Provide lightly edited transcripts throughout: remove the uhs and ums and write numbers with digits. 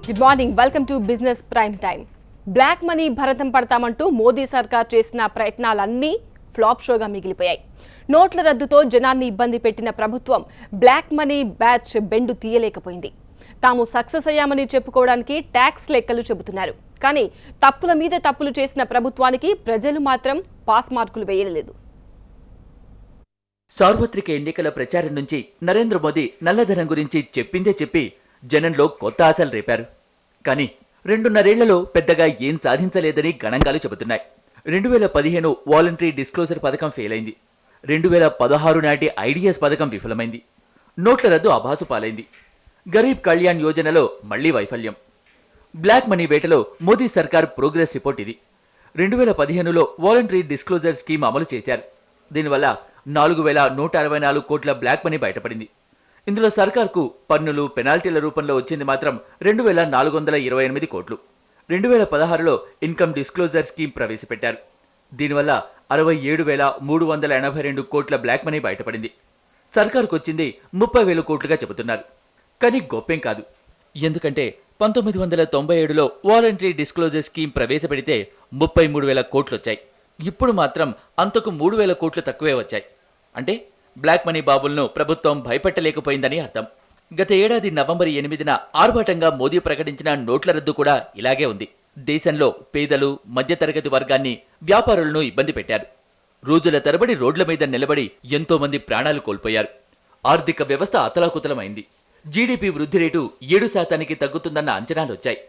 Good morning, welcome to business prime time. Black money భరతం పడతామంటూ మోదీ సర్కార్ చేసిన ప్రయత్నాలన్నీ ఫ్లాప్ షోగా మిగిలిపోయాయి. నోట్ల రద్దుతో జనాన్ని ఇబ్బంది పెట్టిన ప్రభుత్వం బ్లాక్ మనీ బ్యాచ్ బెండు తీయలేకపోయింది. తాము సక్సెస్ అయ్యామని చెప్పుకోవడానికి ట్యాక్స్ లెక్కలు చెబుతున్నారు. కానీ తప్పుల మీద తప్పులు చేసిన ప్రభుత్వానికి ప్రజలు మాత్రం పాస్ మార్కులు వేయలేదు. సార్వత్రిక ఎన్నికల ప్రచారం నుంచి నరేంద్ర మోదీ నల్లధనం గురించి చెప్పిందే చెప్పి జనంలో కొత్త ఆశలు రేపారు. కానీ 2.5 పెద్దగా ఏం సాధించలేదని గణాంకాలు చెబుతున్నాయి. 2015 వాలంటరీ డిస్క్లోజర్ పథకం ఫెయిల్ అయింది. 2016 నాటి ఐడిఎస్ పథకం విఫలమైంది. నోట్ల రద్దు అభాసు పాలైంది. గరీబ్ కళ్యాణ్ యోజనలో మళ్లీ వైఫల్యం. బ్లాక్ మనీ వేటలో మోదీ సర్కార్ ప్రోగ్రెస్ రిపోర్ట్ ఇది. 2015లో వాలంటరీ డిస్క్లోజర్ స్కీమ్ అమలు చేశారు. దీనివల్ల 4,164 కోట్ల బ్లాక్ మనీ బయటపడింది. ఇందులో సర్కార్కు పన్నులు, పెనాల్టీల రూపంలో వచ్చింది మాత్రం 2,428 కోట్లు. 2016లో ఇన్కమ్ డిస్క్లోజర్ స్కీమ్ ప్రవేశపెట్టారు. దీనివల్ల 67,382 కోట్ల బ్లాక్ మనీ బయటపడింది. సర్కార్కు వచ్చింది 30,000 కోట్లుగా చెబుతున్నారు. కానీ గొప్పేం కాదు. ఎందుకంటే 1997లో వాలంటరీ డిస్క్లోజర్ స్కీమ్ ప్రవేశపెడితే 33,000 కోట్లొచ్చాయి. ఇప్పుడు మాత్రం అంతకు 3,000 కోట్లు తక్కువే వచ్చాయి. అంటే బ్లాక్ మనీ బాబులను ప్రభుత్వం భయపెట్టలేకపోయిందని అర్థం. గత ఏడాది నవంబర్ 8న ఆర్భాటంగా మోదీ ప్రకటించిన నోట్ల రద్దు కూడా ఇలాగే ఉంది. దేశంలో పేదలు, మధ్యతరగతి వర్గాన్ని, వ్యాపారులను ఇబ్బంది పెట్టారు. రోజుల తరబడి రోడ్ల మీద నిలబడి ఎంతో మంది ప్రాణాలు కోల్పోయారు. ఆర్థిక వ్యవస్థ అతలాకుతలమైంది. జీడీపీ వృద్ధి రేటు 7% తగ్గుతుందన్న అంచనాలొచ్చాయి.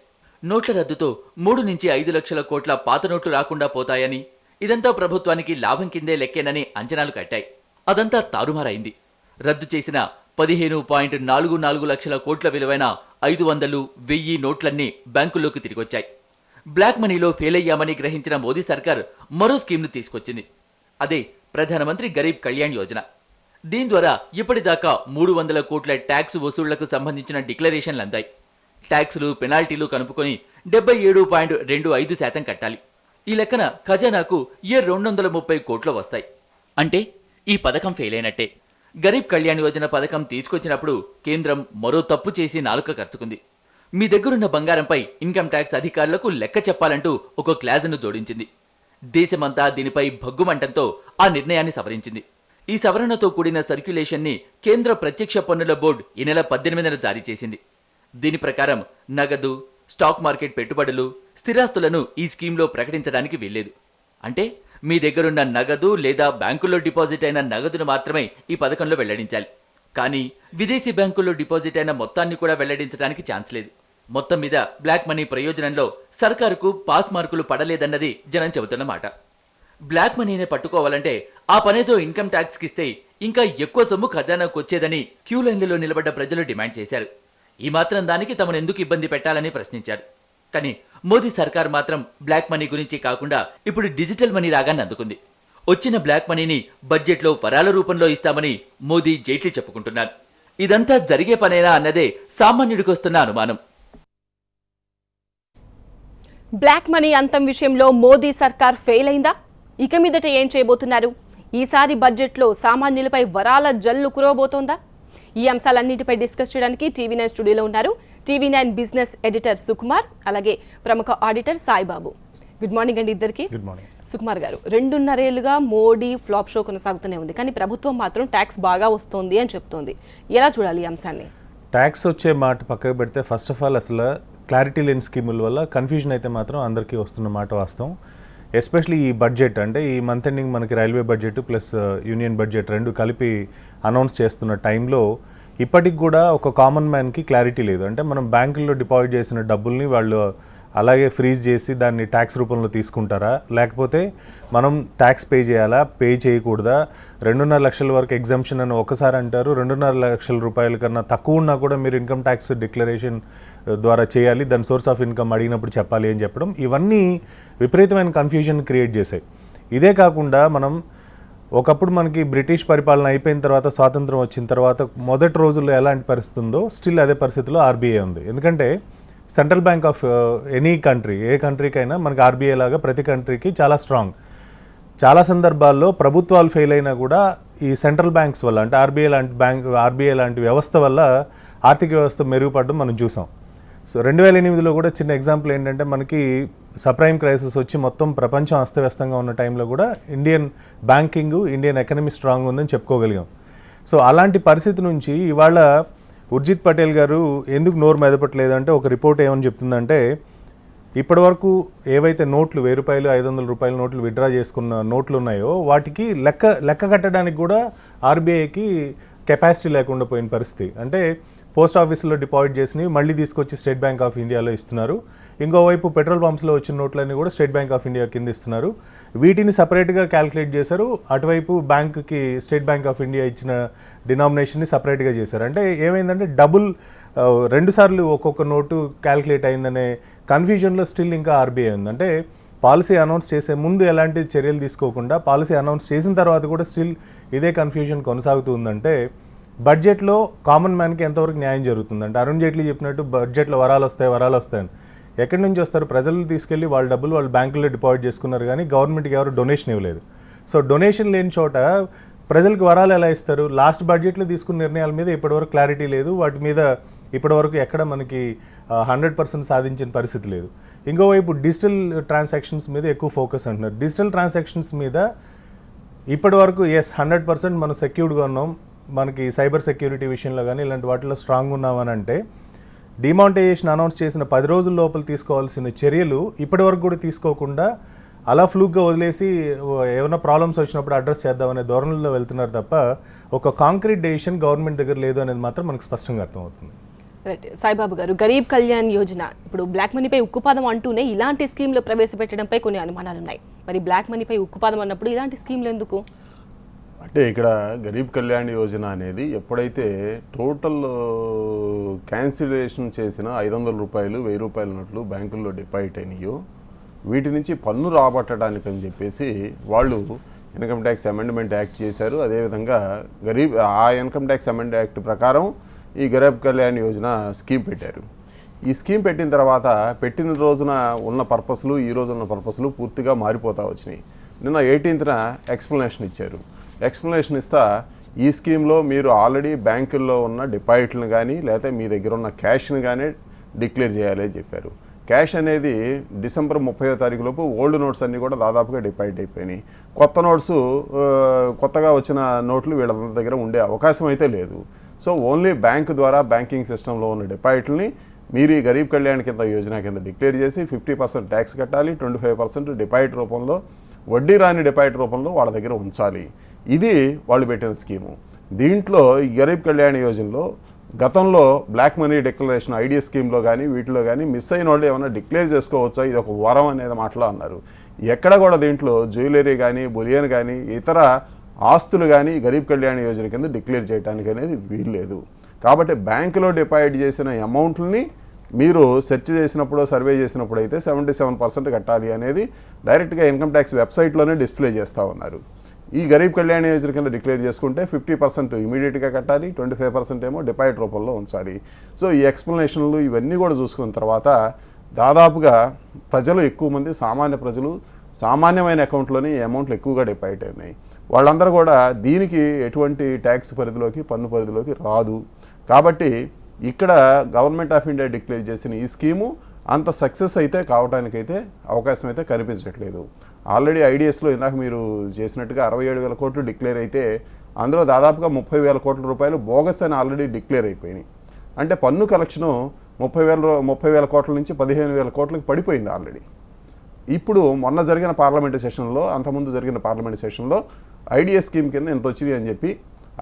నోట్ల రద్దుతో 3 నుంచి 5 లక్షల కోట్ల పాత నోట్లు రాకుండా పోతాయని, ఇదంతా ప్రభుత్వానికి లాభం కిందే లెక్కేనని అంచనాలు కట్టాయి. అదంతా తారుమారైంది. రద్దు చేసిన 15.44 లక్షల కోట్ల విలువైన 500, 1000 నోట్లన్నీ బ్యాంకుల్లోకి తిరిగొచ్చాయి. బ్లాక్ మనీలో ఫెయిల్ అయ్యామని గ్రహించిన మోదీ సర్కార్ మరో స్కీమ్ను తీసుకొచ్చింది. అదే ప్రధానమంత్రి గరీబ్ కళ్యాణ్ యోజన. దీని ద్వారా ఇప్పటిదాకా 300 కోట్ల ట్యాక్స్ వసూళ్లకు సంబంధించిన డిక్లరేషన్లు అందాయి. ట్యాక్సులు, పెనాల్టీలు కలుపుకొని 77.25% కట్టాలి. ఈ లెక్కన ఖజానాకు 230 కోట్లు వస్తాయి. అంటే ఈ పథకం ఫెయిల్ అయినట్టే. గరీబ్ కళ్యాణ్ యోజన పథకం తీసుకొచ్చినప్పుడు కేంద్రం మరో తప్పు చేసి నాలుక ఖర్చుకుంది. మీ దగ్గరున్న బంగారంపై ఇన్కమ్ ట్యాక్స్ అధికారులకు లెక్క చెప్పాలంటూ ఒక క్లాజును జోడించింది. దేశమంతా దీనిపై భగ్గుమంటంతో ఆ నిర్ణయాన్ని సవరించింది. ఈ సవరణతో కూడిన సర్క్యులేషన్ని కేంద్ర ప్రత్యక్ష పన్నుల బోర్డు ఈ నెల 18న జారీ చేసింది. దీని ప్రకారం నగదు, స్టాక్ మార్కెట్ పెట్టుబడులు, స్థిరాస్తులను ఈ స్కీమ్లో ప్రకటించడానికి వీల్లేదు. అంటే మీ దగ్గరున్న నగదు లేదా బ్యాంకుల్లో డిపాజిట్ అయిన నగదును మాత్రమే ఈ పథకంలో వెల్లడించాలి. కానీ విదేశీ బ్యాంకుల్లో డిపాజిట్ అయిన మొత్తాన్ని కూడా వెల్లడించడానికి ఛాన్స్ లేదు. మొత్తం మీద బ్లాక్ మనీ ప్రయోజనంలో సర్కారుకు పాస్ మార్కులు పడలేదన్నది జనం చెబుతున్నమాట. బ్లాక్ మనీని పట్టుకోవాలంటే ఆ పనేదో ఇన్కమ్ ట్యాక్స్ కిస్తే ఇంకా ఎక్కువ సొమ్ము ఖజానాకు వచ్చేదని క్యూ లైన్లలో నిలబడ్డ ప్రజలు డిమాండ్ చేశారు. ఈ మాత్రం దానికి తమను ఎందుకు ఇబ్బంది పెట్టాలని ప్రశ్నించారు. కానీ మోదీ సర్కార్ మాత్రం బ్లాక్ మనీ గురించి కాకుండా ఇప్పుడు డిజిటల్ మనీ రాగాన్ని అందుకుంది. వచ్చిన బ్లాక్ మనీని బడ్జెట్లో వరాల రూపంలో ఇస్తామని మోదీ, జైట్లీ చెప్పుకుంటున్నారు. ఇదంతా జరిగే పనేనా అన్నదే సామాన్యుడికొస్తున్న అనుమానం. బ్లాక్ మనీ అంతం విషయంలో మోదీ సర్కార్ ఫెయిల్ అయిందా? ఇక మీదట ఏం చేయబోతున్నారు? ఈసారి బడ్జెట్లో సామాన్యులపై వరాల జల్లు కురవబోతోందా? ఈ అంశాలన్నింటిపై డిస్కస్ చేయడానికి టీవీ9 స్టూడియోలో ఉన్నారు టీవీ9 బిజినెస్ ఎడిటర్ సుకుమార్, అలాగే ప్రముఖ ఆడిటర్ సాయిబాబు. గుడ్ మార్నింగ్ అండి ఇద్దరికి. Good morning. సుకుమార్ గారు, 2.5 ఏళ్లుగా మోడీ ఫ్లాప్ షో కొనసాగుతూనే ఉంది. కానీ ప్రభుత్వం మాత్రం ట్యాక్స్ బాగా వస్తోంది అని చెప్తోంది. ఎలా చూడాలి ఈ అంశాన్ని? ట్యాక్స్ వచ్చే మాట పక్కకు పెడితే ఫస్ట్ ఆఫ్ ఆల్ అసలు క్లారిటీ లేని స్కీముల వల్ల కన్ఫ్యూజన్ అయితే మాత్రం అందరికీ వస్తున్న మాట వాస్తవం. ఎస్పెషలీ ఈ బడ్జెట్, అంటే ఈ మంత్ ఎండింగ్ మనకి railway budget plus union budget రెండు కలిపి అనౌన్స్ చేస్తున్న టైంలో ఇప్పటికి కూడా ఒక కామన్ మ్యాన్కి క్లారిటీ లేదు. అంటే మనం బ్యాంకుల్లో డిపాజిట్ చేసిన డబ్బుల్ని వాళ్ళు అలాగే ఫ్రీజ్ చేసి దాన్ని ట్యాక్స్ రూపంలో తీసుకుంటారా, లేకపోతే మనం ట్యాక్స్ పే చేయాలా, పే చేయకూడదా, 2.5 లక్షల వరకు ఎగ్జంప్షన్ అని ఒకసారి అంటారు, 2.5 లక్షల రూపాయల కన్నా తక్కువ ఉన్నా కూడా మీరు ఇన్కమ్ ట్యాక్స్ డిక్లరేషన్ ద్వారా చేయాలి, దాని సోర్స్ ఆఫ్ ఇన్కమ్ అడిగినప్పుడు చెప్పాలి అని చెప్పడం, ఇవన్నీ విపరీతమైన కన్ఫ్యూజన్ క్రియేట్ చేశాయి. ఇదే కాకుండా మనం ఒకప్పుడు మనకి బ్రిటిష్ పరిపాలన అయిపోయిన తర్వాత, స్వాతంత్రం వచ్చిన తర్వాత మొదటి రోజుల్లో ఎలాంటి పరిస్థితి ఉందో స్టిల్ అదే పరిస్థితిలో ఆర్బీఐ ఉంది. ఎందుకంటే central bank of any country, ఏ కంట్రీకైనా మనకి ఆర్బీఐ లాగా ప్రతి కంట్రీకి చాలా స్ట్రాంగ్. చాలా సందర్భాల్లో ప్రభుత్వాలు ఫెయిల్ అయినా కూడా ఈ సెంట్రల్ బ్యాంక్స్ వల్ల, అంటే ఆర్బీఐ లాంటి వ్యవస్థ వల్ల ఆర్థిక వ్యవస్థ మెరుగుపడడం మనం చూసాం. సో 2008లో కూడా చిన్న ఎగ్జాంపుల్ ఏంటంటే మనకి సప్రైమ్ క్రైసిస్ వచ్చి మొత్తం ప్రపంచం అస్తవ్యస్తంగా ఉన్న టైంలో కూడా Indian banking, Indian economy strong ఉందని చెప్పుకోగలిగాం. సో అలాంటి పరిస్థితి నుంచి ఇవాళ ఉర్జిత్ పటేల్ గారు ఎందుకు నోరు మెదపట్లేదు అంటే, ఒక రిపోర్ట్ ఏమని చెప్తుందంటే, ఇప్పటివరకు ఏవైతే నోట్లు 1000 రూపాయలు 500 రూపాయల నోట్లు విత్డ్రా చేసుకున్న నోట్లు ఉన్నాయో వాటికి లెక్క కట్టడానికి కూడా ఆర్బీఐకి కెపాసిటీ లేకుండా పోయిన పరిస్థితి. అంటే పోస్ట్ ఆఫీసులో డిపాజిట్ చేసినవి మళ్ళీ తీసుకొచ్చి స్టేట్ బ్యాంక్ ఆఫ్ ఇండియాలో ఇస్తున్నారు. ఇంకోవైపు పెట్రోల్ పంప్స్లో వచ్చిన నోట్లన్నీ కూడా స్టేట్ బ్యాంక్ ఆఫ్ ఇండియా కింద ఇస్తున్నారు. వీటిని సపరేట్గా క్యాల్కులేట్ చేశారు. అటువైపు బ్యాంకుకి స్టేట్ బ్యాంక్ ఆఫ్ ఇండియా ఇచ్చిన డినామినేషన్ని సపరేట్గా చేశారు. అంటే ఏమైందంటే డబుల్ 2 సార్లు ఒక్కొక్క నోటు క్యాల్కులేట్ అయిందనే కన్ఫ్యూజన్లో స్టిల్ ఇంకా ఆర్బీఐ ఉంది. అంటే పాలసీ అనౌన్స్ చేసే ముందు ఎలాంటి చర్యలు తీసుకోకుండా పాలసీ అనౌన్స్ చేసిన తర్వాత కూడా స్టిల్ ఇదే కన్ఫ్యూజన్ కొనసాగుతుందంటే బడ్జెట్లో కామన్ మ్యాన్కి ఎంతవరకు న్యాయం జరుగుతుందంటే, అరుణ్ జైట్లీ చెప్పినట్టు బడ్జెట్లో వరాలు వస్తాయని ఎక్కడి నుంచి వస్తారు? ప్రజలు తీసుకెళ్ళి వాళ్ళ డబ్బులు వాళ్ళ బ్యాంకుల్లో డిపాజిట్ చేసుకున్నారు, కానీ గవర్నమెంట్కి ఎవరు డొనేషన్ ఇవ్వలేదు. సో డొనేషన్ లేని చోట ప్రజలకు వరాలు ఎలా ఇస్తారు? లాస్ట్ బడ్జెట్లో తీసుకున్న నిర్ణయాల మీద ఇప్పటివరకు క్లారిటీ లేదు. వాటి మీద ఇప్పటివరకు ఎక్కడ మనకి 100% సాధించిన పరిస్థితి లేదు. ఇంకోవైపు డిజిటల్ ట్రాన్సాక్షన్స్ మీద ఎక్కువ ఫోకస్ అంటున్నారు. డిజిటల్ ట్రాన్సాక్షన్స్ మీద ఇప్పటివరకు 100% మనం సెక్యూర్డ్గా ఉన్నాం, మనకి సైబర్ సెక్యూరిటీ విషయంలో కానీ ఇలాంటి వాటిలో స్ట్రాంగ్ ఉన్నామని అంటే, డిమానిటైజేషన్ అనౌన్స్ చేసిన 10 రోజుల లోపల తీసుకోవాల్సిన చర్యలు ఇప్పటివరకు కూడా తీసుకోకుండా అలా ఫ్లూక్గా వదిలేసి ఏమైనా ప్రాబ్లమ్స్ వచ్చినప్పుడు అడ్రస్ చేద్దామనే ధోరణిలో వెళ్తున్నారు తప్ప ఒక కాంక్రీట్ డెసిషన్ గవర్నమెంట్ దగ్గర లేదు అనేది మాత్రం మనకు స్పష్టంగా అర్థమవుతుంది. రైట్. సాయిబాబు గారు, గరీబ్ కళ్యాణ్ యోజన ఇప్పుడు బ్లాక్ మనీపై ఉక్కుపాదం అంటూనే ఇలాంటి స్కీమ్లు ప్రవేశపెట్టడంపై కొన్ని అనుమానాలు ఉన్నాయి. మరి బ్లాక్ మనీపై ఉక్కుపాదం అన్నప్పుడు ఇలాంటి స్కీమ్లు ఎందుకు? అంటే ఇక్కడ గరీబ్ కళ్యాణ్ యోజన అనేది ఎప్పుడైతే టోటల్ క్యాన్సిలేషన్ చేసిన 500 రూపాయలు 1000 రూపాయల నోట్లు బ్యాంకుల్లో డిపాజిట్ అయినాయో వీటి నుంచి పన్ను రాబట్టడానికి అని చెప్పేసి వాళ్ళు ఇన్కమ్ ట్యాక్స్ అమెండ్మెంట్ యాక్ట్ చేశారు. అదేవిధంగా ఆ ఇన్కమ్ ట్యాక్స్ అమెండ్ యాక్ట్ ప్రకారం ఈ గరీబ్ కళ్యాణ్ యోజన స్కీమ్ పెట్టారు. ఈ స్కీమ్ పెట్టిన తర్వాత పెట్టిన రోజున ఉన్న పర్పస్లు ఈ రోజు ఉన్న పర్పస్లు పూర్తిగా మారిపోతూ వచ్చినాయి. నిన్న 18న ఎక్స్ప్లెనేషన్ ఇచ్చారు. ఎక్స్ప్లెనేషన్ ఇస్తా ఈ స్కీమ్లో మీరు ఆల్రెడీ బ్యాంకుల్లో ఉన్న డిపాజిట్లను కానీ లేకపోతే మీ దగ్గర ఉన్న క్యాష్ని కానీ డిక్లేర్ చేయాలి అని చెప్పారు. క్యాష్ అనేది డిసెంబర్ 30వ తారీఖు లోపు ఓల్డ్ నోట్స్ అన్నీ కూడా దాదాపుగా డిపాజిట్ అయిపోయినాయి. కొత్త నోట్స్ కొత్తగా వచ్చిన నోట్లు వీళ్ళ దగ్గర ఉండే అవకాశం అయితే లేదు. సో ఓన్లీ బ్యాంకు ద్వారా బ్యాంకింగ్ సిస్టంలో ఉన్న డిపాజిట్ని మీరు ఈ గరీబ్ కళ్యాణ్ కింద యోజన కింద డిక్లేర్ చేసి 50% ట్యాక్స్ కట్టాలి, 25% డిపాజిట్ రూపంలో, వడ్డీ రాని డిపాజిట్ రూపంలో వాళ్ళ దగ్గర ఉంచాలి. ఇది వాళ్ళు పెట్టిన స్కీము. దీంట్లో ఈ గరీబ్ కళ్యాణ్ యోజనలో గతంలో బ్లాక్ మనీ డిక్లరేషన్ ఐడిఎస్ స్కీమ్లో కానీ వీటిలో కానీ మిస్ అయిన వాళ్ళు ఏమైనా డిక్లేర్ చేసుకోవచ్చా, ఇది ఒక వరం అనేది మాటలో అన్నారు. ఎక్కడ కూడా దీంట్లో జ్యువెలరీ కానీ బులియన్ కానీ ఇతర ఆస్తులు కానీ గరీబ్ కళ్యాణ్ యోజన కింద డిక్లేర్ చేయడానికి అనేది వీల్లేదు. కాబట్టి బ్యాంకులో డిపాజిట్ చేసిన అమౌంట్ని మీరు సెర్చ్ చేసినప్పుడు సర్వే చేసినప్పుడు అయితే 77% కట్టాలి అనేది డైరెక్ట్గా ఇన్కమ్ ట్యాక్స్ వెబ్సైట్లోనే డిస్ప్లే చేస్తూ ఉన్నారు. ఈ గరీబ్ కళ్యాణ్ యోజన కింద డిక్లేర్ చేసుకుంటే 50% ఇమీడియట్గా కట్టాలి, 25% ఏమో డిపాజిట్ రూపంలో ఉంచాలి. సో ఈ ఎక్స్ప్లెనేషన్లు ఇవన్నీ కూడా చూసుకున్న తర్వాత దాదాపుగా ప్రజలు ఎక్కువ మంది సామాన్య ప్రజలు సామాన్యమైన అకౌంట్లోనే ఈ అమౌంట్లు ఎక్కువగా డిపాజిట్ అయినాయి. వాళ్ళందరూ కూడా దీనికి ఎటువంటి ట్యాక్స్ పరిధిలోకి పన్ను పరిధిలోకి రాదు. కాబట్టి ఇక్కడ గవర్నమెంట్ ఆఫ్ ఇండియా డిక్లేర్ చేసిన ఈ స్కీము అంత సక్సెస్ అయితే కావడానికైతే అవకాశం అయితే కనిపించట్లేదు. ఆల్రెడీ ఐడిఎస్లో ఇందాక మీరు చేసినట్టుగా 67,000 కోట్లు డిక్లేర్ అయితే అందులో దాదాపుగా 30,000 కోట్ల రూపాయలు బోగస్ అని ఆల్రెడీ డిక్లేర్ అయిపోయినాయి. అంటే పన్ను కలెక్షను 30,000 కోట్ల నుంచి 15,000 కోట్లకి పడిపోయింది ఆల్రెడీ. ఇప్పుడు మొన్న జరిగిన పార్లమెంటు సెషన్లో, అంతకుముందు జరిగిన పార్లమెంటు సెషన్లో ఐడిఎస్ స్కీమ్ కింద ఎంత వచ్చినాయి అని చెప్పి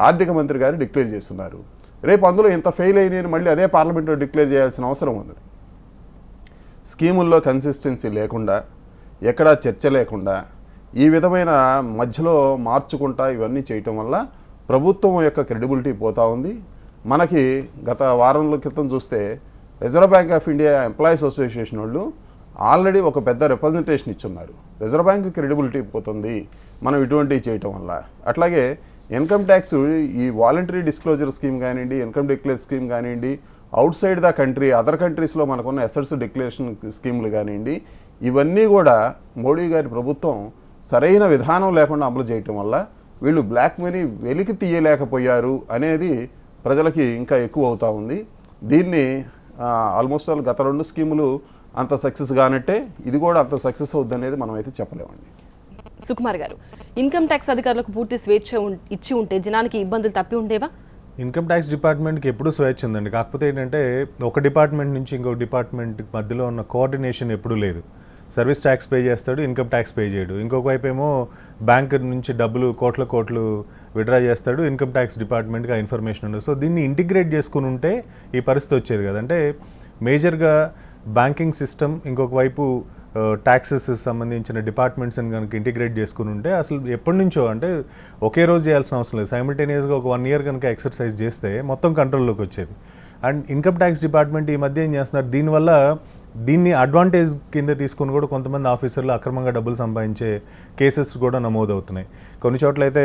ఆర్థిక మంత్రి గారు డిక్లేర్ చేస్తున్నారు. రేపు అందులో ఇంత ఫెయిల్ అయినాయని మళ్ళీ అదే పార్లమెంట్లో డిక్లేర్ చేయాల్సిన అవసరం ఉంది. స్కీముల్లో కన్సిస్టెన్సీ లేకుండా, ఎక్కడా చర్చ లేకుండా, ఈ విధమైన మధ్యలో మార్చుకుంటా ఇవన్నీ చేయటం వల్ల ప్రభుత్వం యొక్క క్రెడిబిలిటీ పోతూ ఉంది. మనకి గత వారంలో క్రితం చూస్తే reserve bank of India employees association వాళ్ళు ఆల్రెడీ ఒక పెద్ద రిప్రజెంటేషన్ ఇచ్చున్నారు. రిజర్వ్ బ్యాంక్ క్రెడిబిలిటీ పోతుంది మనం ఇటువంటివి చేయటం వల్ల. అట్లాగే ఇన్కమ్ ట్యాక్స్ ఈ వాలంటరీ డిస్క్లోజర్ స్కీమ్ కానివ్వండి, ఇన్కమ్ డిక్లేర్ స్కీమ్ కానివ్వండి, out side the country other కంట్రీస్లో మనకున్న అసెట్స్ డిక్లరేషన్ స్కీములు కానివ్వండి, ఇవన్నీ కూడా మోడీ గారి ప్రభుత్వం సరైన విధానం లేకుండా అమలు చేయటం వల్ల వీళ్ళు బ్లాక్ మనీ వెలికి తీయలేకపోయారు అనేది ప్రజలకి ఇంకా ఎక్కువ అవుతూ ఉంది. దీన్ని ఆల్మోస్ట్ ఆల్ గత 2 స్కీములు అంత సక్సెస్ కానట్టే ఇది కూడా అంత సక్సెస్ అవుద్ది అనేది మనం అయితే చెప్పలేమండి. సుకుమార్ గారు, ఇన్కమ్ ట్యాక్స్ అధికారులకు పూర్తి స్వేచ్ఛ ఇచ్చి ఉంటే జనానికి ఇబ్బందులు తప్పి ఉండేవా? ఇన్కమ్ ట్యాక్స్ డిపార్ట్మెంట్కి ఎప్పుడూ స్వేచ్ఛ ఉందండి. కాకపోతే ఏంటంటే ఒక డిపార్ట్మెంట్ నుంచి ఇంకొక డిపార్ట్మెంట్ మధ్యలో ఉన్న కోఆర్డినేషన్ ఎప్పుడూ లేదు. సర్వీస్ ట్యాక్స్ పే చేస్తాడు, ఇన్కమ్ ట్యాక్స్ పే చేయడు. ఇంకొక వైపు ఏమో బ్యాంక్ నుంచి డబ్బులు కోట్లు విడ్రా చేస్తాడు, ఇన్కమ్ ట్యాక్స్ డిపార్ట్మెంట్కి ఆ ఇన్ఫర్మేషన్ ఉండదు. సో దీన్ని ఇంటిగ్రేట్ చేసుకుని ఉంటే ఈ పరిస్థితి వచ్చేది కదా. అంటే మేజర్గా బ్యాంకింగ్ సిస్టమ్, ఇంకొక వైపు ట్యాక్సెస్ సంబంధించిన డిపార్ట్మెంట్స్ని కనుక ఇంటిగ్రేట్ చేసుకుని ఉంటే అసలు ఎప్పటి నుంచో, అంటే ఒకే రోజు చేయాల్సిన అవసరం లేదు, సైమిల్టేనియస్గా ఒక 1 year కనుక ఎక్సర్సైజ్ చేస్తే మొత్తం కంట్రోల్లోకి వచ్చేది. అండ్ ఇన్కమ్ ట్యాక్స్ డిపార్ట్మెంట్ ఈ మధ్య ఏం చేస్తున్నారు, దీన్ని అడ్వాంటేజ్ కింద తీసుకుని కూడా కొంతమంది ఆఫీసర్లు అక్రమంగా డబ్బులు సంపాదించే కేసెస్ కూడా నమోదవుతున్నాయి. కొన్ని చోట్ల అయితే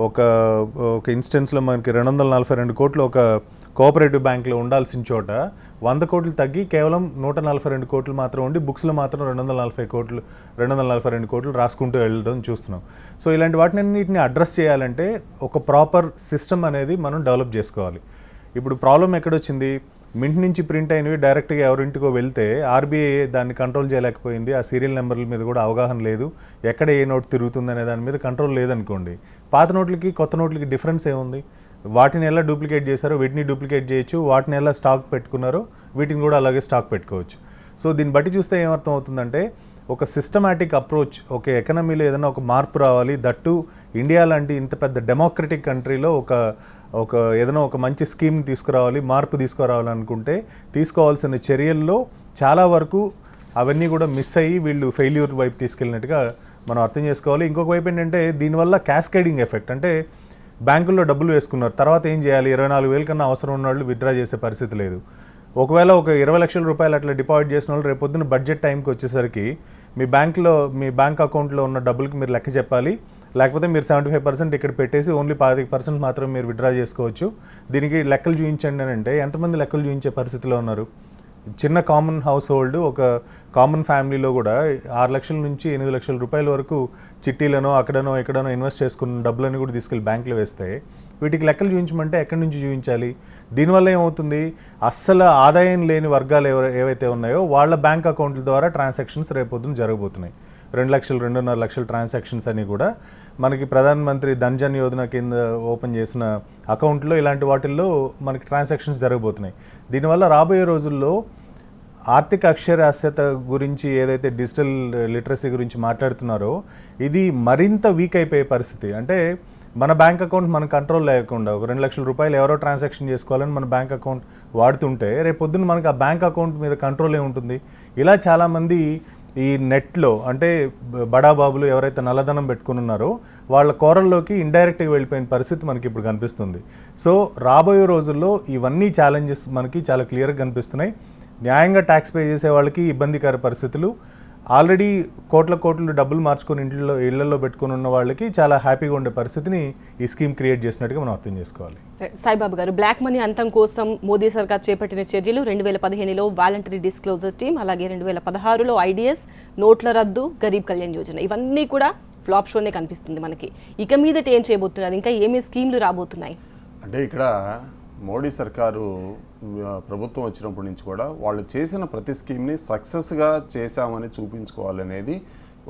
ఒక ఇన్స్టెన్స్లో మనకి 242 కోట్లు ఒక కోఆపరేటివ్ బ్యాంక్లో ఉండాల్సిన చోట 100 కోట్లు తగ్గి కేవలం 142 కోట్లు మాత్రం ఉండి బుక్స్లో మాత్రం 242 కోట్లు రాసుకుంటూ వెళ్ళడం చూస్తున్నాం. సో ఇలాంటి వాటిని అడ్రస్ చేయాలంటే ఒక ప్రాపర్ సిస్టమ్ అనేది మనం డెవలప్ చేసుకోవాలి. ఇప్పుడు ప్రాబ్లం ఎక్కడొచ్చింది, మింట్ నుంచి ప్రింట్ అయినవి డైరెక్ట్గా ఎవరింటికో వెళ్తే ఆర్బీఐ దాన్ని కంట్రోల్ చేయలేకపోయింది. ఆ సీరియల్ నెంబర్ల మీద కూడా అవగాహన లేదు, ఎక్కడ ఏ నోట్ తిరుగుతుంది అనే దాని మీద కంట్రోల్ లేదనుకోండి. పాత నోట్లకి కొత్త నోట్లకి డిఫరెన్స్ ఏముంది? వాటిని ఎలా డూప్లికేట్ చేశారో వీటిని డూప్లికేట్ చేయొచ్చు, వాటిని ఎలా స్టాక్ పెట్టుకున్నారో వీటిని కూడా అలాగే స్టాక్ పెట్టుకోవచ్చు. సో దీన్ని బట్టి చూస్తే ఏమర్థం అవుతుందంటే ఒక సిస్టమాటిక్ అప్రోచ్, ఒక ఎకనమీలో ఏదైనా ఒక మార్పు రావాలి, దట్టు ఇండియా లాంటి ఇంత పెద్ద డెమోక్రటిక్ కంట్రీలో ఏదైనా ఒక మంచి స్కీమ్ తీసుకురావాలి, మార్పు తీసుకురావాలనుకుంటే తీసుకోవాల్సిన చర్యల్లో చాలా వరకు అవన్నీ కూడా మిస్ అయ్యి వీళ్ళు ఫెయిల్యూర్ వైపు తీసుకెళ్ళినట్టుగా మనం అర్థం చేసుకోవాలి. ఇంకొక వైపు ఏంటంటే దీనివల్ల క్యాస్కేడింగ్ ఎఫెక్ట్, అంటే బ్యాంకుల్లో డబ్బులు వేసుకున్నారు, తర్వాత ఏం చేయాలి, 24,000 కన్నా అవసరం ఉన్న వాళ్ళు విత్డ్రా చేసే పరిస్థితి లేదు. ఒకవేళ ఒక 20 లక్షల రూపాయలు అట్లా డిపాజిట్ చేసిన వాళ్ళు రేపొద్దున బడ్జెట్ టైంకి వచ్చేసరికి మీ బ్యాంక్ అకౌంట్లో ఉన్న డబ్బులకి మీరు లెక్క చెప్పాలి, లేకపోతే మీరు 75% ఇక్కడ పెట్టేసి ఓన్లీ 25% మాత్రం మీరు విత్డ్రా చేసుకోవచ్చు, దీనికి లెక్కలు చూపించండి అని అంటే ఎంతమంది లెక్కలు చూపించే పరిస్థితిలో ఉన్నారు? చిన్న కామన్ హౌస్ హోల్డ్, ఒక కామన్ ఫ్యామిలీలో కూడా 6 లక్షల నుంచి 8 లక్షల రూపాయల వరకు చిట్టీలనో అక్కడనో ఎక్కడనో ఇన్వెస్ట్ చేసుకున్న డబ్బులని కూడా తీసుకెళ్ళి బ్యాంకులో వేస్తే వీటికి లెక్కలు చూపించమంటే ఎక్కడి నుంచి చూపించాలి? దీనివల్ల ఏమవుతుంది, అస్సలు ఆదాయం లేని వర్గాలు ఏవైతే ఉన్నాయో వాళ్ళ బ్యాంక్ అకౌంట్ల ద్వారా ట్రాన్సాక్షన్స్ రేపొద్దున జరగబోతున్నాయి. 2 లక్షలు 2.5 లక్షల ట్రాన్సాక్షన్స్ అని కూడా మనకి ప్రధానమంత్రి ధన్ యోజన కింద ఓపెన్ చేసిన అకౌంట్లో ఇలాంటి వాటిల్లో మనకి ట్రాన్సాక్షన్స్ జరగబోతున్నాయి. దీనివల్ల రాబోయే రోజుల్లో ఆర్థిక అక్షరాస్యత గురించి ఏదైతే డిజిటల్ లిటరసీ గురించి మాట్లాడుతున్నారో ఇది మరింత వీక్ అయిపోయే పరిస్థితి. అంటే మన బ్యాంక్ అకౌంట్ మన కంట్రోల్ లేకుండా ఒక 2 లక్షల రూపాయలు ఎవరో ట్రాన్సాక్షన్ చేసుకోవాలని మన బ్యాంక్ అకౌంట్ వాడుతుంటే రేపొద్దున మనకి ఆ బ్యాంక్ అకౌంట్ మీద కంట్రోల్ ఏముంటుంది? ఇలా చాలామంది ఈ నెట్లో, అంటే బడాబాబులు ఎవరైతే నల్లధనం పెట్టుకుని ఉన్నారో వాళ్ళ కోరల్లోకి ఇండైరెక్ట్గా వెళ్ళిపోయిన పరిస్థితి మనకి ఇప్పుడు కనిపిస్తుంది. సో రాబోయే రోజుల్లో ఇవన్నీ ఛాలెంజెస్ మనకి చాలా క్లియర్గా కనిపిస్తున్నాయి. న్యాయంగా ట్యాక్స్ పే చేసే వాళ్ళకి ఇబ్బందికర పరిస్థితులు, ఆల్రెడీ కోట్లు డబ్బులు మార్చుకొని ఇళ్లలో పెట్టుకుని ఉన్న వాళ్ళకి చాలా హ్యాపీగా ఉండే పరిస్థితిని ఈ స్కీమ్ క్రియేట్ చేసినట్టుగా మనం అర్థం చేసుకోవాలి. సాయిబాబు గారు, బ్లాక్ మనీ అంతం కోసం మోదీ సర్కార్ చేపట్టిన చర్యలు 2015లో వాలంటరీ డిస్క్లోజర్ టీమ్, అలాగే 2016లో ఐడిఎస్, నోట్ల రద్దు, గరీబ్ కళ్యాణ్ యోజన, ఇవన్నీ కూడా ఫ్లాప్ షోనే కనిపిస్తుంది మనకి. ఇక మీదట ఏం చేయబోతున్నారు, ఇంకా ఏమేమి స్కీమ్లు రాబోతున్నాయి? అంటే ఇక్కడ మోడీ సర్కారు ప్రభుత్వం వచ్చినప్పటి నుంచి కూడా వాళ్ళు చేసిన ప్రతి స్కీమ్ని సక్సెస్గా చేశామని చూపించుకోవాలనేది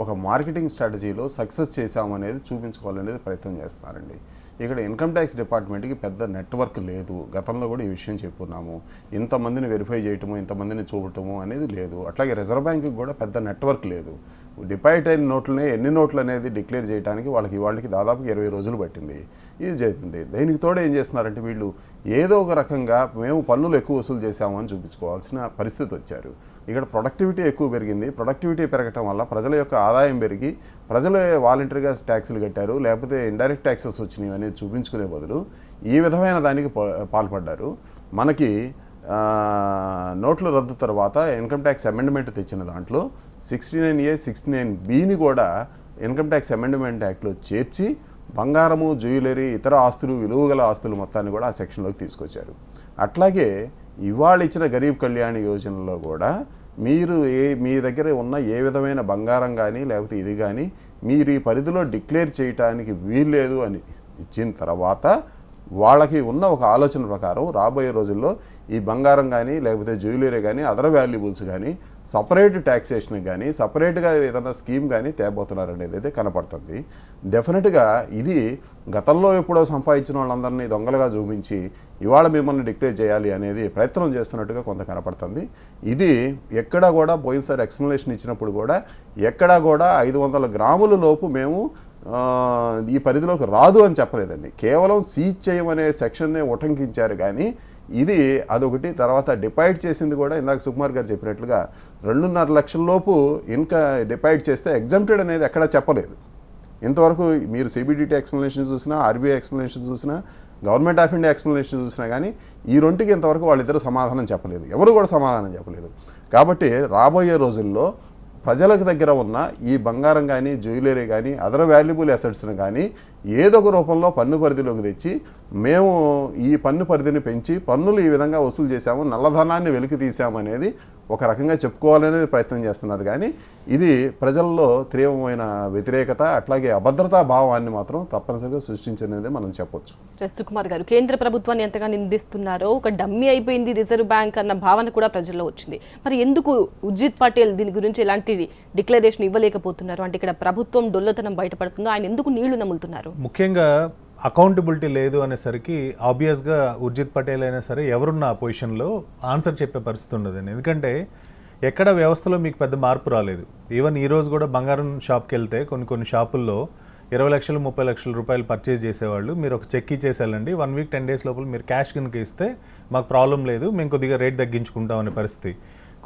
ఒక మార్కెటింగ్ స్ట్రాటజీలో సక్సెస్ చేశామనేది చూపించుకోవాలనేది ప్రయత్నం చేస్తున్నారండి. ఇక్కడ ఇన్కమ్ ట్యాక్స్ డిపార్ట్మెంట్కి పెద్ద నెట్వర్క్ లేదు. గతంలో కూడా ఈ విషయం చెప్పుకున్నాము. ఇంతమందిని వెరిఫై చేయటము, ఇంతమందిని చూడటము అనేది లేదు. అట్లాగే రిజర్వ్ బ్యాంకుకి కూడా పెద్ద నెట్వర్క్ లేదు. డిపాజిట్ అయిన నోట్లనే ఎన్ని నోట్లు అనేది డిక్లేర్ చేయడానికి వాళ్ళకి దాదాపు 20 రోజులు పట్టింది. ఇది చేస్తుంది. దీనికి తోడు ఏం చేస్తున్నారంటే వీళ్ళు ఏదో ఒక రకంగా మేము పన్నులు ఎక్కువ వసూలు చేశామని చూపించుకోవాల్సిన పరిస్థితి వచ్చారు. ఇక్కడ ప్రొడక్టివిటీ ఎక్కువ పెరిగింది. ప్రొడక్టివిటీ పెరగటం వల్ల ప్రజల యొక్క ఆదాయం పెరిగి ప్రజలే వాలంటరీగా ట్యాక్సులు కట్టారు, లేకపోతే ఇండైరెక్ట్ ట్యాక్సెస్ వచ్చినాయి అనేది చూపించుకునే బదులు ఈ విధమైన దానికి పాల్పడ్డారు. మనకి నోట్ల రద్దు తర్వాత ఇన్కమ్ ట్యాక్స్ అమెండ్మెంట్ తెచ్చిన దాంట్లో 69A 69Bని కూడా ఇన్కమ్ ట్యాక్స్ అమెండ్మెంట్ యాక్ట్లో చేర్చి బంగారము, జ్యువెలరీ, ఇతర ఆస్తులు, విలువగల ఆస్తులు మొత్తాన్ని కూడా ఆ సెక్షన్లోకి తీసుకొచ్చారు. అట్లాగే ఇవాళ ఇచ్చిన గరీబ్ కళ్యాణ్ యోజనలో కూడా మీరు మీ దగ్గర ఉన్న ఏ విధమైన బంగారం కానీ లేకపోతే ఇది కానీ మీరు ఈ పరిధిలో డిక్లేర్ చేయటానికి వీల్లేదు అని ఇచ్చిన తర్వాత వాళ్ళకి ఉన్న ఒక ఆలోచన ప్రకారం రాబోయే రోజుల్లో ఈ బంగారం కానీ లేకపోతే జ్యువెలరీ కానీ అదర్ వాల్యుబుల్స్ కానీ సపరేట్ ట్యాక్సేషన్ కానీ సపరేట్గా ఏదైనా స్కీమ్ కానీ తేబోతున్నారు అనేది అయితే కనపడుతుంది. డెఫినెట్గా ఇది గతంలో ఎప్పుడో సంపాదించిన వాళ్ళందరినీ దొంగలుగా చూపించి ఇవాళ మిమ్మల్ని డిక్లేర్ చేయాలి అనేది ప్రయత్నం చేస్తున్నట్టుగా కొంత కనపడుతుంది. ఇది ఎక్కడా కూడా పోయినసారి ఎక్స్ప్లెనేషన్ ఇచ్చినప్పుడు కూడా ఎక్కడా కూడా 500 గ్రాముల లోపు మేము ఈ పరిధిలోకి రాదు అని చెప్పలేదండి. కేవలం సీజ్ చేయమనే సెక్షన్నే ఉటంకించారు కానీ ఇది అదొకటి. తర్వాత డిపాజిట్ చేసింది కూడా ఇందాక సుకుమార్ గారు చెప్పినట్లుగా 2.5 లక్షల లోపు ఇంకా డిపాజిట్ చేస్తే ఎగ్జామ్టెడ్ అనేది ఎక్కడా చెప్పలేదు. ఇంతవరకు మీరు సిబిడిటీ ఎక్స్ప్లెనేషన్ చూసినా, ఆర్బీఐ ఎక్స్ప్లెనేషన్ చూసినా, గవర్నమెంట్ ఆఫ్ ఇండియా ఎక్స్ప్లెనేషన్ చూసినా కానీ ఈ రెండుకి ఇంతవరకు వాళ్ళిద్దరూ సమాధానం చెప్పలేదు, ఎవరు కూడా సమాధానం చెప్పలేదు. కాబట్టి రాబోయే రోజుల్లో ప్రజలకు దగ్గర ఉన్న ఈ బంగారం కానీ జ్యువెలరీ కానీ అదర్ వాల్యుబుల్ అసెట్స్ని కానీ ఏదో ఒక రూపంలో పన్ను పరిధిలోకి తెచ్చి మేము ఈ పన్ను పరిధిని పెంచి పన్నులు ఈ విధంగా వసూలు చేశాము, నల్లధనాన్ని వెలికి తీసామనేది ఒక రకంగా చెప్పుకోవాలనేది ప్రయత్నం చేస్తున్నారు. కానీ ఇది ప్రజల్లో తీవ్రమైన వ్యతిరేకత అట్లాగే అభద్రతా భావాన్ని మాత్రం తప్పనిసరిగా సృష్టించనేది మనం చెప్పొచ్చు. సుకుమార్ గారు, కేంద్ర ప్రభుత్వాన్ని ఎంతగా నిందిస్తున్నారో ఒక డమ్మీ అయిపోయింది రిజర్వ్ బ్యాంక్ అన్న భావన కూడా ప్రజల్లో వచ్చింది. మరి ఎందుకు ఉర్జిత్ పటేల్ దీని గురించి ఎలాంటి డిక్లరేషన్ ఇవ్వలేకపోతున్నారు? అంటే ఇక్కడ ప్రభుత్వం డొల్లతనం బయటపడుతుందో, ఆయన ఎందుకు నీళ్లు నములుతున్నారు? ముఖ్యంగా అకౌంటబిలిటీ లేదు అనేసరికి ఆబ్వియస్గా ఉర్జిత్ పటేల్ అయినా సరే ఎవరున్న ఆ పొజిషన్లో ఆన్సర్ చెప్పే పరిస్థితి ఉండదండి. ఎందుకంటే ఎక్కడ వ్యవస్థలో మీకు పెద్ద మార్పు రాలేదు. ఈవెన్ ఈరోజు కూడా బంగారం షాప్కి వెళ్తే కొన్ని షాపుల్లో 20 లక్షలు 30 లక్షల రూపాయలు పర్చేజ్ చేసేవాళ్ళు మీరు ఒక చెక్ ఇచ్చేసేయాలండి, 1 వీక్ 10 డేస్ లోపల మీరు క్యాష్ కనుక ఇస్తే మాకు ప్రాబ్లం లేదు, మేము కొద్దిగా రేట్ తగ్గించుకుంటాం అనే పరిస్థితి.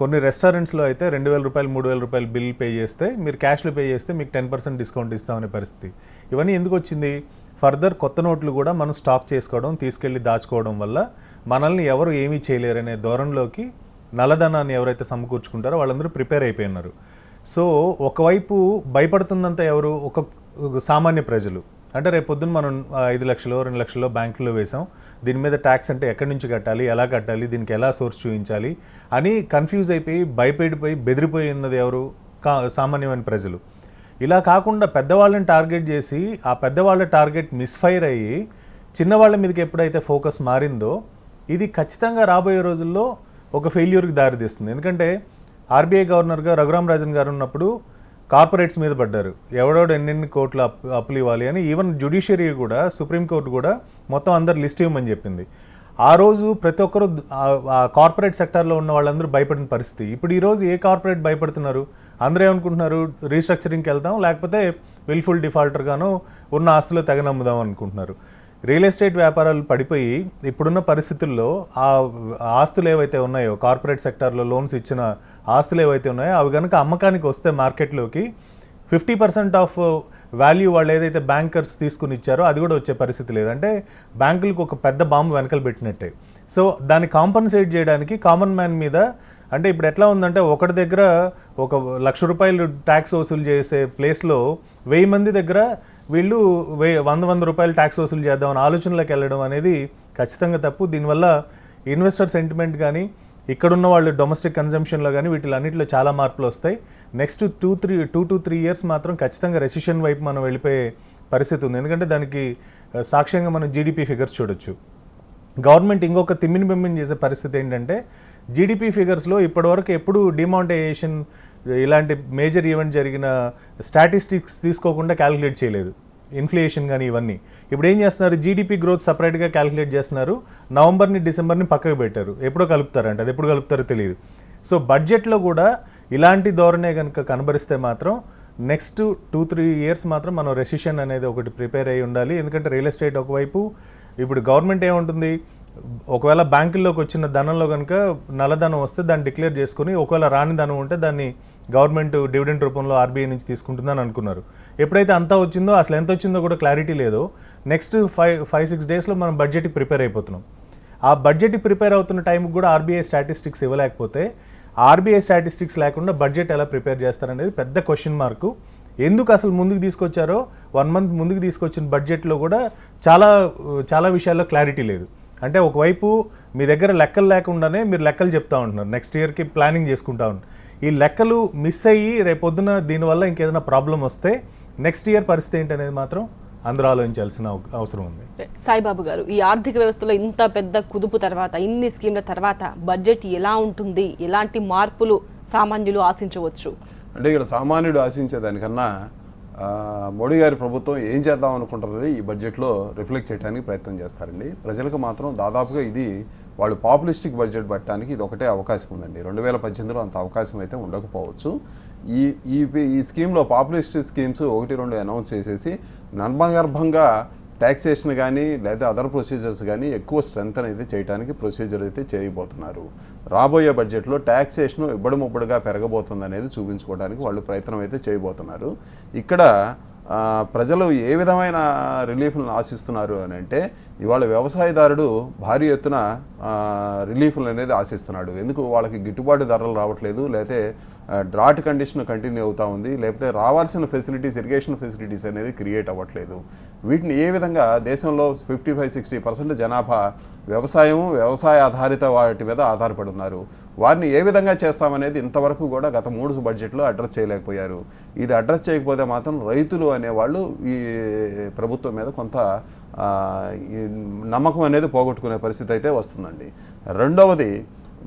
కొన్ని రెస్టారెంట్స్లో అయితే 2,000 రూపాయలు 3,000 రూపాయలు బిల్ పే చేస్తే మీరు క్యాష్లో పే చేస్తే మీకు 10% డిస్కౌంట్ ఇస్తామనే పరిస్థితి. ఇవన్నీ ఎందుకు వచ్చింది? ఫర్దర్ కొత్త నోట్లు కూడా మనం స్టాక్ చేసుకోవడం, తీసుకెళ్ళి దాచుకోవడం వల్ల మనల్ని ఎవరు ఏమీ చేయలేరనే ధోరణిలోకి నల్లధనాన్ని ఎవరైతే సమకూర్చుకుంటారో వాళ్ళందరూ ప్రిపేర్ అయిపోయినారు. సో ఒకవైపు భయపడుతుందంతా ఎవరు? ఒక సామాన్య ప్రజలు. అంటే రేపు పొద్దున్న మనం 5 లక్షలు 2 లక్షల్లో బ్యాంకులో వేసాం, దీని మీద ట్యాక్స్ అంటే ఎక్కడి నుంచి కట్టాలి, ఎలా కట్టాలి, దీనికి ఎలా సోర్స్ చూపించాలి అని కన్ఫ్యూజ్ అయిపోయి భయపడిపోయి బెదిరిపోయి ఉన్నది ఎవరు? సామాన్యమైన ప్రజలు. ఇలా కాకుండా పెద్దవాళ్ళని టార్గెట్ చేసి ఆ పెద్దవాళ్ళ టార్గెట్ మిస్ఫైర్ అయ్యి చిన్నవాళ్ళ మీదకి ఎప్పుడైతే ఫోకస్ మారిందో ఇది ఖచ్చితంగా రాబోయే రోజుల్లో ఒక ఫెయిల్యూర్కి దారితీస్తుంది. ఎందుకంటే ఆర్బీఐ గవర్నర్గా రఘురామ్ రాజన్ గారు ఉన్నప్పుడు కార్పొరేట్స్ మీద పడ్డారు, ఎవడోడు ఎన్నెన్ని కోట్ల అప్పులు ఇవ్వాలి అని. ఈవెన్ జ్యుడిషియరీ కూడా, సుప్రీంకోర్టు కూడా మొత్తం అందరు లిస్ట్ ఇవ్వమని చెప్పింది. ఆ రోజు ప్రతి ఒక్కరు ఆ కార్పొరేట్ సెక్టార్లో ఉన్న వాళ్ళందరూ భయపడిన పరిస్థితి. ఇప్పుడు ఈరోజు ఏ కార్పొరేట్ భయపడుతున్నారు? అందరూ ఏమనుకుంటున్నారు? రీస్ట్రక్చరింగ్కి వెళ్దాం, లేకపోతే విల్ఫుల్ డిఫాల్టర్గాను ఉన్న ఆస్తులు తెగనమ్ముదాం అనుకుంటున్నారు. రియల్ ఎస్టేట్ వ్యాపారాలు పడిపోయి ఇప్పుడున్న పరిస్థితుల్లో ఆ ఆస్తులు ఏవైతే ఉన్నాయో, కార్పొరేట్ సెక్టార్లో లోన్స్ ఇచ్చిన ఆస్తులు ఏవైతే ఉన్నాయో అవి కనుక అమ్మకానికి వస్తే మార్కెట్లోకి 50% ఆఫ్ వాల్యూ వాళ్ళు ఏదైతే బ్యాంకర్స్ తీసుకుని ఇచ్చారో అది కూడా వచ్చే పరిస్థితి లేదు. అంటే బ్యాంకులకు ఒక పెద్ద బాంబు వెనకలు పెట్టినట్టే. సో దాన్ని కాంపన్సేట్ చేయడానికి కామన్ మ్యాన్ మీద, అంటే ఇప్పుడు ఎట్లా ఉందంటే ఒకటి దగ్గర ఒక 1,00,000 రూపాయలు ట్యాక్స్ వసూలు చేసే ప్లేస్లో 1000 మంది దగ్గర వీళ్ళు 100 రూపాయలు ట్యాక్స్ వసూలు చేద్దామని ఆలోచనలోకి వెళ్ళడం అనేది ఖచ్చితంగా తప్పు. దీనివల్ల ఇన్వెస్టర్ సెంటిమెంట్ కానీ ఇక్కడున్న వాళ్ళు డొమెస్టిక్ కన్జంప్షన్లో కానీ వీటిలన్నింటిలో చాలా మార్పులు వస్తాయి. నెక్స్ట్ 2 to 3 ఇయర్స్ మాత్రం ఖచ్చితంగా రెసిషన్ వైపు మనం వెళ్ళిపోయే పరిస్థితి ఉంది. ఎందుకంటే దానికి సాక్ష్యంగా మనం జీడిపి ఫిగర్స్ చూడొచ్చు. గవర్నమెంట్ ఇంకొక తిమ్మిని బెమ్మిని చేసే పరిస్థితి ఏంటంటే జీడిపి ఫిగర్స్లో ఇప్పటివరకు ఎప్పుడు డిమానిటైజేషన్ ఇలాంటి మేజర్ ఈవెంట్ జరిగిన స్టాటిస్టిక్స్ తీసుకోకుండా క్యాలిక్యులేట్ చేయలేదు, ఇన్ఫ్లేషన్ కానీ ఇవన్నీ. ఇప్పుడు ఏం చేస్తున్నారు? జీడిపి గ్రోత్ సపరేట్గా క్యాలిక్యులేట్ చేస్తున్నారు, నవంబర్ని డిసెంబర్ని పక్కకు పెట్టారు. ఎప్పుడో కలుపుతారంటే అది ఎప్పుడు కలుపుతారో తెలియదు. సో బడ్జెట్లో కూడా ఇలాంటి ధోరణే కనుక కనబరిస్తే మాత్రం నెక్స్ట్ 2-3 ఇయర్స్ మాత్రం మనం రెసిషన్ అనేది ఒకటి ప్రిపేర్ అయ్యి ఉండాలి. ఎందుకంటే రియల్ ఎస్టేట్ ఒకవైపు ఇప్పుడు గవర్నమెంట్ ఏముంటుంది, ఒకవేళ బ్యాంకుల్లోకి వచ్చిన ధనంలో కనుక నల్లధనం వస్తే దాన్ని డిక్లేర్ చేసుకుని, ఒకవేళ రాని ధనం ఉంటే దాన్ని గవర్నమెంట్ డివిడెండ్ రూపంలో ఆర్బీఐ నుంచి తీసుకుంటుందని అనుకున్నారు. ఎప్పుడైతే అంతా వచ్చిందో అసలు ఎంత వచ్చిందో కూడా క్లారిటీ లేదో నెక్స్ట్ 5-6 డేస్లో మనం బడ్జెట్కి ప్రిపేర్ అయిపోతున్నాం. ఆ బడ్జెట్కి ప్రిపేర్ అవుతున్న టైంకి కూడా ఆర్బీఐ స్టాటిస్టిక్స్ ఇవ్వలేకపోతే ఆర్బీఐ స్టాటిస్టిక్స్ లేకుండా బడ్జెట్ ఎలా ప్రిపేర్ చేస్తారనేది పెద్ద క్వశ్చన్ మార్కు. ఎందుకు అసలు ముందుకు తీసుకొచ్చారో 1 మంత్ ముందుకు తీసుకొచ్చిన బడ్జెట్లో కూడా చాలా విషయాల్లో క్లారిటీ లేదు. అంటే ఒకవైపు మీ దగ్గర లెక్కలు లేకుండానే మీరు లెక్కలు చెప్తా ఉంటున్నారు, నెక్స్ట్ ఇయర్కి ప్లానింగ్ చేసుకుంటా ఉంటున్నారు. ఈ లెక్కలు మిస్ అయ్యి రేపొద్దున దీనివల్ల ఇంకేదైనా ప్రాబ్లం వస్తే నెక్స్ట్ ఇయర్ పరిస్థితి ఏంటనేది మాత్రం అందరూ ఆలోచించాల్సిన అవసరం ఉంది. సాయిబాబు గారు, ఈ ఆర్థిక వ్యవస్థలో ఇంత పెద్ద కుదుపు తర్వాత, ఇన్ని స్కీమ్ల తర్వాత బడ్జెట్ ఎలా ఉంటుంది, ఎలాంటి మార్పులు సామాన్యులు ఆశించవచ్చు? అంటే ఇక్కడ సామాన్యుడు ఆశించేదానికన్నా మోడీ గారి ప్రభుత్వం ఏం చేద్దాం అనుకుంటున్నది ఈ బడ్జెట్లో రిఫ్లెక్ట్ చేయడానికి ప్రయత్నం చేస్తారండి. ప్రజలకు మాత్రం దాదాపుగా ఇది వాళ్ళు పాపులిస్టిక్ బడ్జెట్ పెట్టడానికి ఇది ఒకటే అవకాశం ఉందండి. 2018లో అంత అవకాశం అయితే ఉండకపోవచ్చు. ఈ స్కీమ్లో పాపులిస్టిక్ స్కీమ్స్ 1-2 అనౌన్స్ చేసేసి నర్మగర్భంగా ట్యాక్సేషన్ కానీ లేదా అదర్ ప్రొసీజర్స్ కానీ ఎక్కువ స్ట్రెంత్ అయితే చేయడానికి ప్రొసీజర్ అయితే చేయబోతున్నారు. రాబోయే బడ్జెట్లో ట్యాక్సేషన్ ఇబ్బడిముబ్బడిగా పెరగబోతుంది అనేది చూపించుకోవడానికి వాళ్ళు ప్రయత్నం అయితే చేయబోతున్నారు. ఇక్కడ ప్రజలు ఏ విధమైన రిలీఫ్లను ఆశిస్తున్నారు అని అంటే, ఇవాళ వ్యవసాయదారుడు భారీ ఎత్తున రిలీఫ్లు అనేది ఆశిస్తున్నాడు. ఎందుకు వాళ్ళకి గిట్టుబాటు ధరలు రావట్లేదు, లేకపోతే డ్రాట్ కండిషన్ కంటిన్యూ అవుతూ ఉంది, లేకపోతే రావాల్సిన ఫెసిలిటీస్, ఇరిగేషన్ ఫెసిలిటీస్ అనేది క్రియేట్ అవ్వట్లేదు. వీటిని ఏ విధంగా దేశంలో 55-60% జనాభా వ్యవసాయ ఆధారిత వాటి మీద ఆధారపడి ఉన్నారు. వారిని ఏ విధంగా చేస్తామనేది ఇంతవరకు కూడా గత 3 బడ్జెట్లో అడ్రస్ చేయలేకపోయారు. ఇది అడ్రస్ చేయకపోతే మాత్రం రైతులు అనేవాళ్ళు ఈ ప్రభుత్వం మీద కొంత నమ్మకం అనేది పోగొట్టుకునే పరిస్థితి అయితే వస్తుందండి. రెండవది,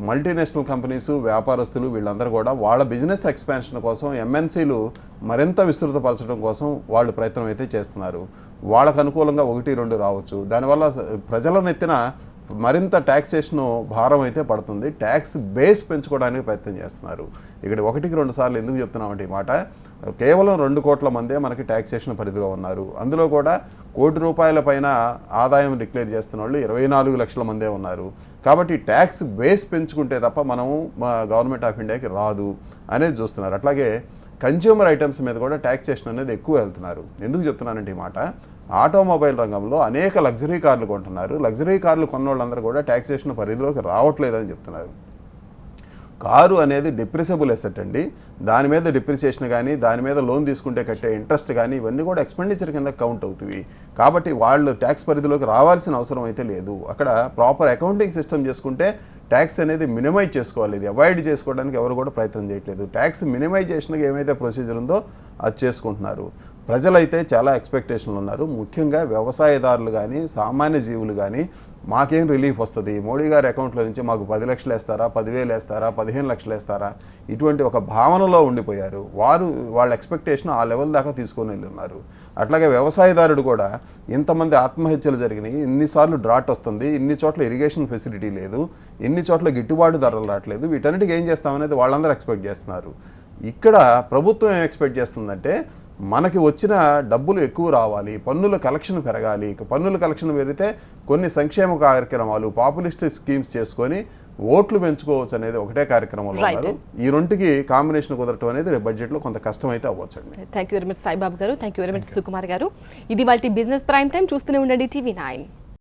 మల్టీనేషనల్ కంపెనీసు, వ్యాపారస్తులు వీళ్ళందరూ కూడా వాళ్ళ బిజినెస్ ఎక్స్పాన్షన్ కోసం, ఎంఎన్సీలు మరింత విస్తృతపరచడం కోసం వాళ్ళు ప్రయత్నం అయితే చేస్తున్నారు. వాళ్ళకు అనుకూలంగా 1-2 రావచ్చు. దానివల్ల ప్రజల నెత్తిన మరింత ట్యాక్సేషన్ భారం అయితే పడుతుంది. ట్యాక్స్ బేస్ పెంచుకోవడానికి ప్రయత్నం చేస్తున్నారు. ఇక్కడ 1-2 సార్లు ఎందుకు చెప్తున్నామంటే ఈ మాట, కేవలం 2 కోట్ల మందే మనకి ట్యాక్సేషన్ పరిధిలో ఉన్నారు. అందులో కూడా ₹1 పైన ఆదాయం డిక్లేర్ చేస్తున్న వాళ్ళు 24 లక్షల మందే ఉన్నారు. కాబట్టి ట్యాక్స్ బేస్ పెంచుకుంటే తప్ప మనము గవర్నమెంట్ ఆఫ్ ఇండియాకి రాదు అనేది చూస్తున్నారు. అట్లాగే కన్జ్యూమర్ ఐటమ్స్ మీద కూడా ట్యాక్సేషన్ అనేది ఎక్కువ వెళ్తున్నారు. ఎందుకు చెప్తున్నానంటే ఈ మాట, ఆటోమొబైల్ రంగంలో అనేక లగ్జరీ కార్లు కొంటున్నారు. లగ్జరీ కార్లు కొన్న వాళ్ళందరూ కూడా ట్యాక్సేషన్ పరిధిలోకి రావట్లేదని చెప్తున్నారు. కారు అనేది డిప్రిసబుల్ ఎసెట్ అండి. దాని మీద డిప్రిసియేషన్ కానీ, దాని మీద లోన్ తీసుకుంటే కట్టే ఇంట్రెస్ట్ కానీ, ఇవన్నీ కూడా ఎక్స్పెండిచర్ కింద కౌంట్ అవుతాయి. కాబట్టి వాళ్ళు ట్యాక్స్ పరిధిలోకి రావాల్సిన అవసరం అయితే లేదు. అక్కడ ప్రాపర్ అకౌంటింగ్ సిస్టమ్ చేసుకుంటే ట్యాక్స్ అనేది మినిమైజ్ చేసుకోవాలి. ఇది అవాయిడ్ చేసుకోవడానికి ఎవరు కూడా ప్రయత్నం చేయట్లేదు. ట్యాక్స్ మినిమైజేషన్కి ఏమైతే ప్రొసీజర్ ఉందో అది చేసుకుంటున్నారు. ప్రజలైతే చాలా ఎక్స్పెక్టేషన్లు ఉన్నారు. ముఖ్యంగా వ్యవసాయదారులు కానీ, సామాన్య జీవులు కానీ, మాకేం రిలీఫ్ వస్తుంది, మోడీ గారి అకౌంట్లో నుంచి మాకు 10 లక్షలు వేస్తారా, 10,000 వేస్తారా, 15 లక్షలు వేస్తారా, ఇటువంటి ఒక భావనలో ఉండిపోయారు. వాళ్ళ ఎక్స్పెక్టేషన్ ఆ లెవెల్ దాకా తీసుకొని వెళ్ళున్నారు. అట్లాగే వ్యవసాయదారుడు కూడా, ఇంతమంది ఆత్మహత్యలు జరిగినాయి, ఇన్నిసార్లు డ్రాట్ వస్తుంది, ఇన్ని చోట్ల ఇరిగేషన్ ఫెసిలిటీ లేదు, ఇన్ని చోట్ల గిట్టుబాటు ధరలు రావట్లేదు, వీటన్నిటికీ ఏం చేస్తామనేది వాళ్ళందరూ ఎక్స్పెక్ట్ చేస్తున్నారు. ఇక్కడ ప్రభుత్వం ఏం ఎక్స్పెక్ట్ చేస్తుందంటే, మనకి వచ్చిన డబ్బులు ఎక్కువ రావాలి, పన్నుల కలెక్షన్ పెరగాలి. పన్నుల కలెక్షన్ పెరిగితే కొన్ని సంక్షేమ కార్యక్రమాలు, పాపులిస్ట్ స్కీమ్స్ చేసుకొని ఓట్లు పెంచుకోవచ్చు అనేది ఒకటే కార్యక్రమంలో ఉన్నారు. ఈ రెండుకి కాంబినేషన్ కుదరటం అనేది రేపు బడ్జెట్లో కొంత కష్టం అయితే అవ్వచ్చు అండి. Thank you very much Saibabu గారు. Thank you very much Sukumar గారు. ఇది వాళ్ళ బిజినెస్ ప్రైమ్ టైం. చూస్తూనే ఉండండి TV9.